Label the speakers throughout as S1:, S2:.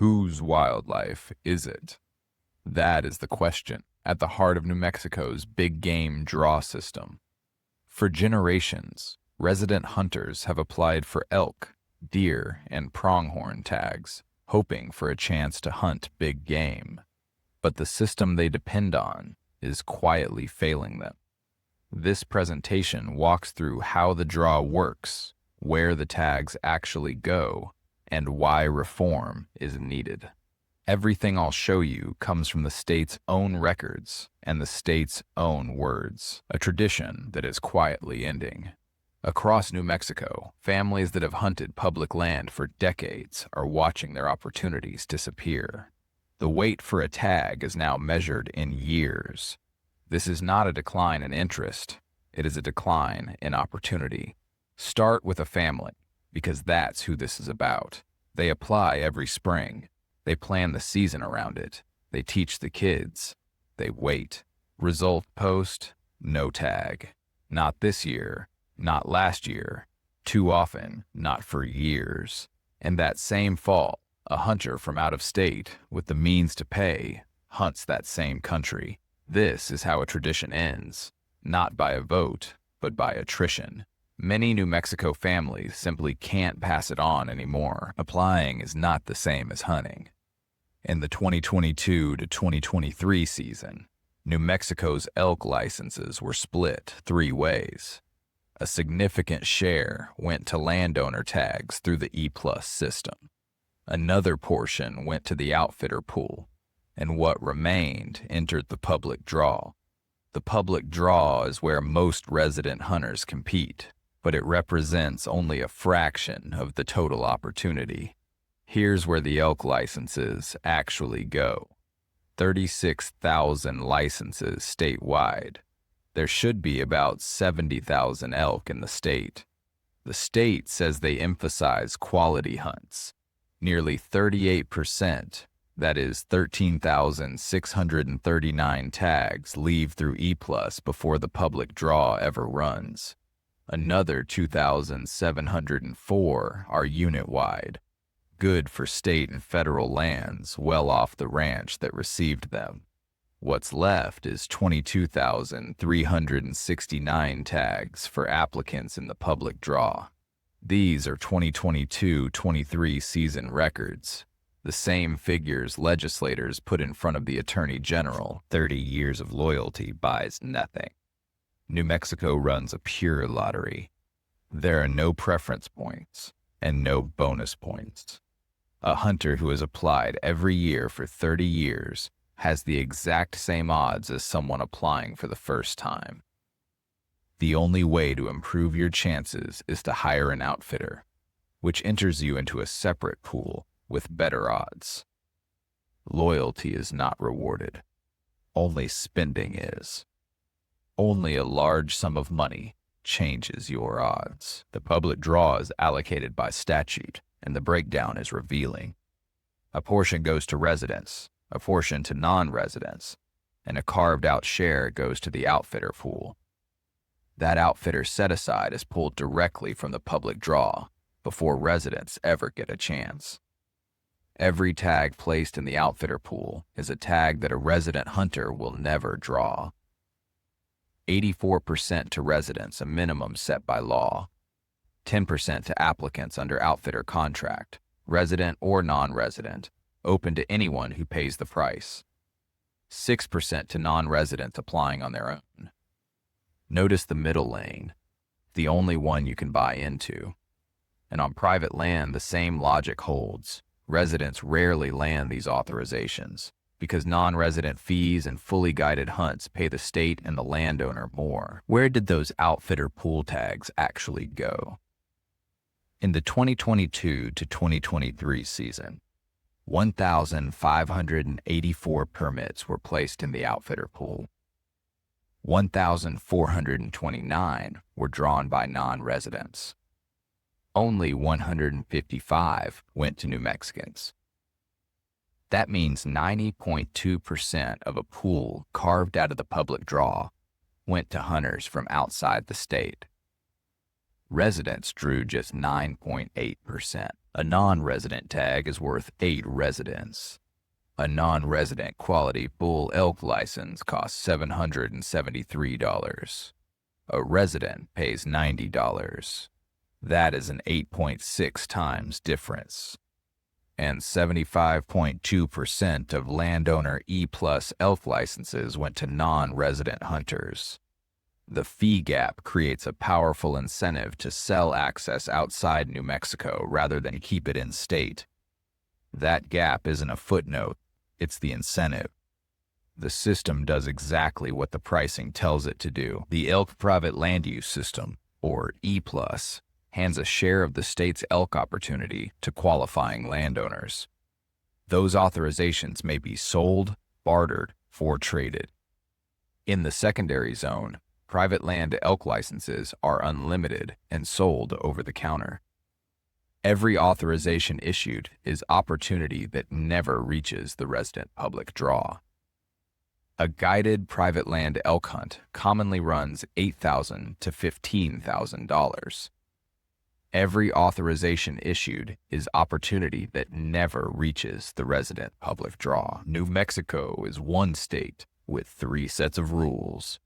S1: Whose wildlife is it? That is the question at the heart of New Mexico's big game draw system. For generations, resident hunters have applied for elk, deer, and pronghorn tags, hoping for a chance to hunt big game. But the system they depend on is quietly failing them. This presentation walks through how the draw works, where the tags actually go, and why reform is needed. Everything I'll show you comes from the state's own records and the state's own words, a tradition that is quietly ending. Across New Mexico, families that have hunted public land for decades are watching their opportunities disappear. The wait for a tag is now measured in years. This is not a decline in interest, it is a decline in opportunity. Start with a family, because that's who this is about. They apply every spring. They plan the season around it. They teach the kids. They wait. Result post, no tag. Not this year, not last year. Too often, not for years. And that same fall, a hunter from out of state, with the means to pay, hunts that same country. This is how a tradition ends, not by a vote, but by attrition. Many New Mexico families simply can't pass it on anymore. Applying is not the same as hunting. In the 2022 to 2023 season, New Mexico's elk licenses were split 3 ways. A significant share went to landowner tags through the E+ system. Another portion went to the outfitter pool, and what remained entered the public draw. The public draw is where most resident hunters compete, but it represents only a fraction of the total opportunity. Here's where the elk licenses actually go. 36,000 licenses statewide. There should be about 70,000 elk in the state. The state says they emphasize quality hunts. Nearly 38%, that is 13,639 tags, leave through E+ before the public draw ever runs. Another 2,704 are unit-wide, good for state and federal lands well off the ranch that received them. What's left is 22,369 tags for applicants in the public draw. These are 2022-23 season records, the same figures legislators put in front of the Attorney General. 30 years of loyalty buys nothing. New Mexico runs a pure lottery. There are no preference points and no bonus points. A hunter who has applied every year for 30 years has the exact same odds as someone applying for the first time. The only way to improve your chances is to hire an outfitter, which enters you into a separate pool with better odds. Loyalty is not rewarded. Only spending is. Only a large sum of money changes your odds. The public draw is allocated by statute, and the breakdown is revealing. A portion goes to residents, a portion to non-residents, and a carved-out share goes to the outfitter pool. That outfitter set-aside is pulled directly from the public draw before residents ever get a chance. Every tag placed in the outfitter pool is a tag that a resident hunter will never draw. 84% to residents, a minimum set by law. 10% to applicants under outfitter contract, resident or non-resident, open to anyone who pays the price. 6% to non-residents applying on their own. Notice the middle lane, the only one you can buy into. And on private land, the same logic holds. Residents rarely land these authorizations because non-resident fees and fully guided hunts pay the state and the landowner more. Where did those outfitter pool tags actually go? In the 2022 to 2023 season, 1,584 permits were placed in the outfitter pool. 1,429 were drawn by non-residents. Only 155 went to New Mexicans. That means 90.2% of a pool carved out of the public draw went to hunters from outside the state. Residents drew just 9.8%. A non-resident tag is worth 8 residents. A non-resident quality bull elk license costs $773. A resident pays $90. That is an 8.6 times difference. And 75.2% of landowner E+ elk licenses went to non-resident hunters. The fee gap creates a powerful incentive to sell access outside New Mexico rather than keep it in state. That gap isn't a footnote, it's the incentive. The system does exactly what the pricing tells it to do. The Elk Private Land Use System, or E+, hands a share of the state's elk opportunity to qualifying landowners. Those authorizations may be sold, bartered, or traded. In the secondary zone, private land elk licenses are unlimited and sold over the counter. Every authorization issued is opportunity that never reaches the resident public draw. A guided private land elk hunt commonly runs $8,000 to $15,000. Every authorization issued is opportunity that never reaches the resident public draw. New Mexico is one state with 3 sets of rules.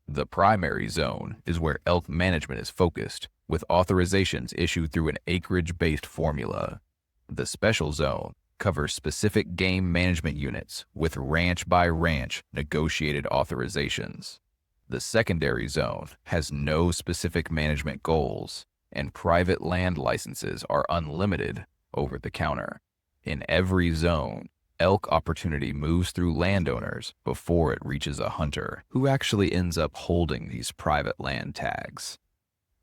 S1: The primary zone is where elk management is focused, with authorizations issued through an acreage-based formula. The special zone covers specific game management units with ranch-by-ranch negotiated authorizations. The secondary zone has no specific management goals, and private land licenses are unlimited over the counter. In every zone, elk opportunity moves through landowners before it reaches a hunter, who actually ends up holding these private land tags.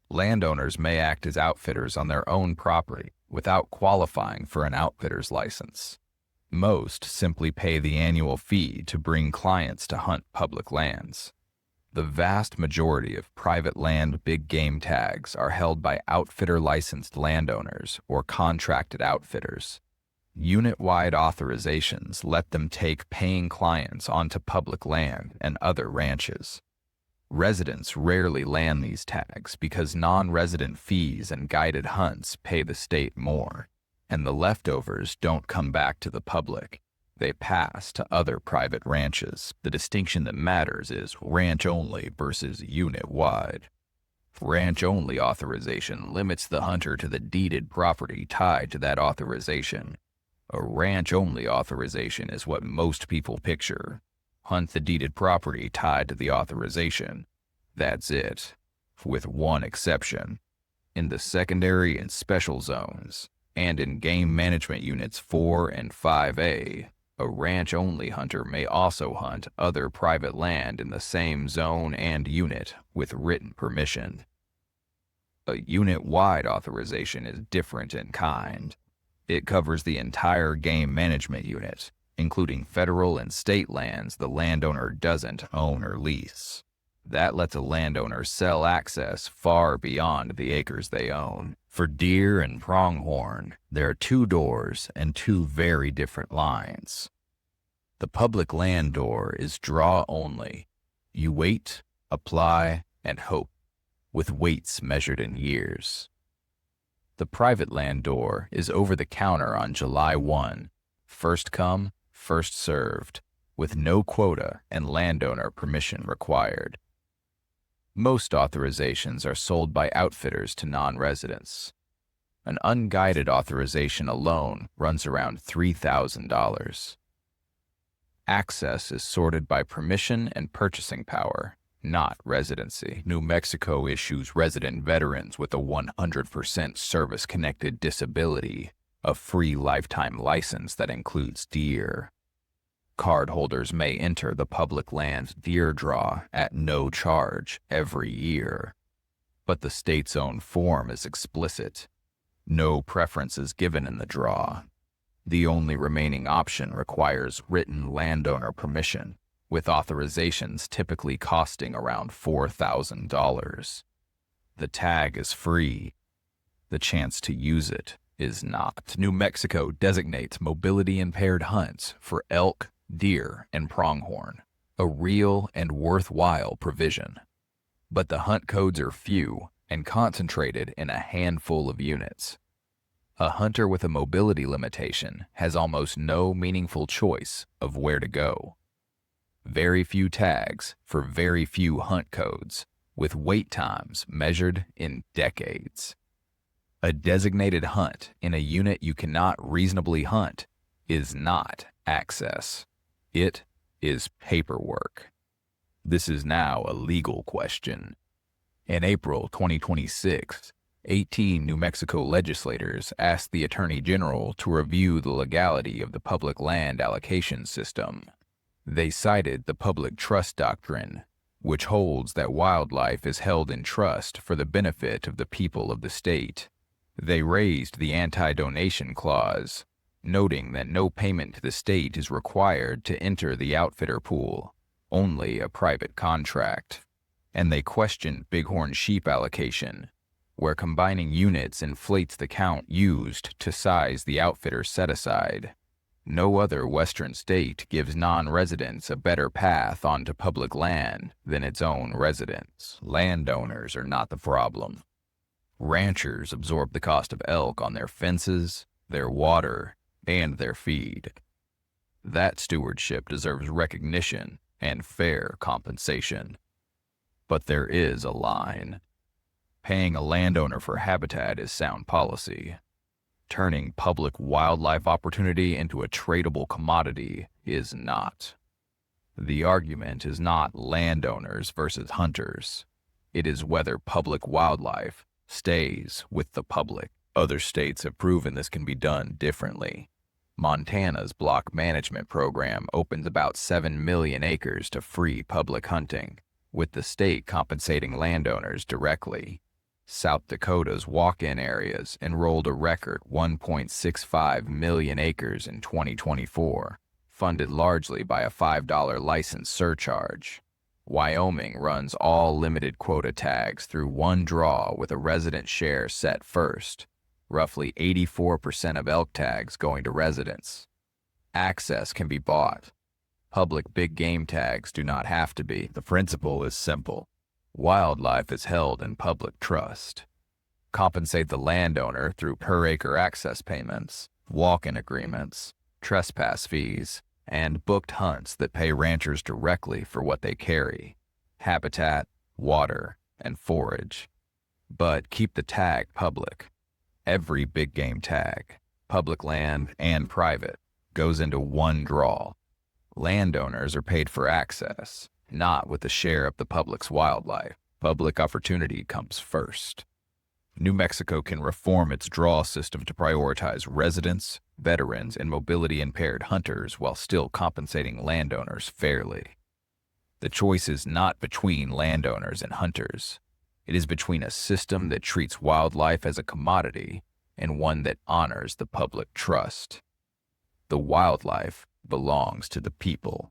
S1: Landowners may act as outfitters on their own property without qualifying for an outfitter's license. Most simply pay the annual fee to bring clients to hunt public lands. The vast majority of private land big game tags are held by outfitter-licensed landowners or contracted outfitters. Unit-wide authorizations let them take paying clients onto public land and other ranches. Residents rarely land these tags because non-resident fees and guided hunts pay the state more, and the leftovers don't come back to the public. They pass to other private ranches. The distinction that matters is ranch-only versus unit-wide. Ranch-only authorization limits the hunter to the deeded property tied to that authorization. A ranch-only authorization is what most people picture. Hunt the deeded property tied to the authorization. That's it, with one exception. In the secondary and special zones, and in game management units 4 and 5A, a ranch-only hunter may also hunt other private land in the same zone and unit with written permission. A unit-wide authorization is different in kind. It covers the entire game management unit, including federal and state lands the landowner doesn't own or lease. That lets a landowner sell access far beyond the acres they own. For deer and pronghorn, there are 2 doors and 2 very different lines. The public land door is draw only. You wait, apply, and hope, with waits measured in years. The private land door is over the counter on July 1, first come, first served, with no quota and landowner permission required. Most authorizations are sold by outfitters to non-residents. An unguided authorization alone runs around $3,000. Access is sorted by permission and purchasing power, not residency. New Mexico issues resident veterans with a 100% service-connected disability a free lifetime license that includes deer. Cardholders may enter the public land deer draw at no charge every year, but the state's own form is explicit. No preference is given in the draw. The only remaining option requires written landowner permission, with authorizations typically costing around $4,000. The tag is free. The chance to use it is not. New Mexico designates mobility-impaired hunts for elk, deer, and pronghorn, a real and worthwhile provision. But the hunt codes are few and concentrated in a handful of units. A hunter with a mobility limitation has almost no meaningful choice of where to go. Very few tags for very few hunt codes, with wait times measured in decades. A designated hunt in a unit you cannot reasonably hunt is not access. It is paperwork. This is now a legal question. In April 2026, 18 New Mexico legislators asked the Attorney General to review the legality of the public land allocation system. They cited the public trust doctrine, which holds that wildlife is held in trust for the benefit of the people of the state. They raised the anti-donation clause, noting that no payment to the state is required to enter the outfitter pool, only a private contract. And they questioned bighorn sheep allocation, where combining units inflates the count used to size the outfitter set-aside. No other Western state gives non-residents a better path onto public land than its own residents. Landowners are not the problem. Ranchers absorb the cost of elk on their fences, their water, and their feed. That stewardship deserves recognition and fair compensation. But there is a line. Paying a landowner for habitat is sound policy. Turning public wildlife opportunity into a tradable commodity is not. The argument is not landowners versus hunters. It is whether public wildlife stays with the public. Other states have proven this can be done differently. Montana's block management program opens about 7 million acres to free public hunting, with the state compensating landowners directly. South Dakota's walk-in areas enrolled a record 1.65 million acres in 2024, funded largely by a $5 license surcharge. Wyoming runs all limited quota tags through one draw with a resident share set first, roughly 84% of elk tags going to residents. Access can be bought. Public big game tags do not have to be. The principle is simple. Wildlife is held in public trust. Compensate the landowner through per-acre access payments, walk-in agreements, trespass fees, and booked hunts that pay ranchers directly for what they carry: habitat, water, and forage. But keep the tag public. Every big game tag, public land and private, goes into one draw. Landowners are paid for access, not with a share of the public's wildlife. Public opportunity comes first. New Mexico can reform its draw system to prioritize residents, veterans, and mobility-impaired hunters while still compensating landowners fairly. The choice is not between landowners and hunters. It is between a system that treats wildlife as a commodity and one that honors the public trust. The wildlife belongs to the people.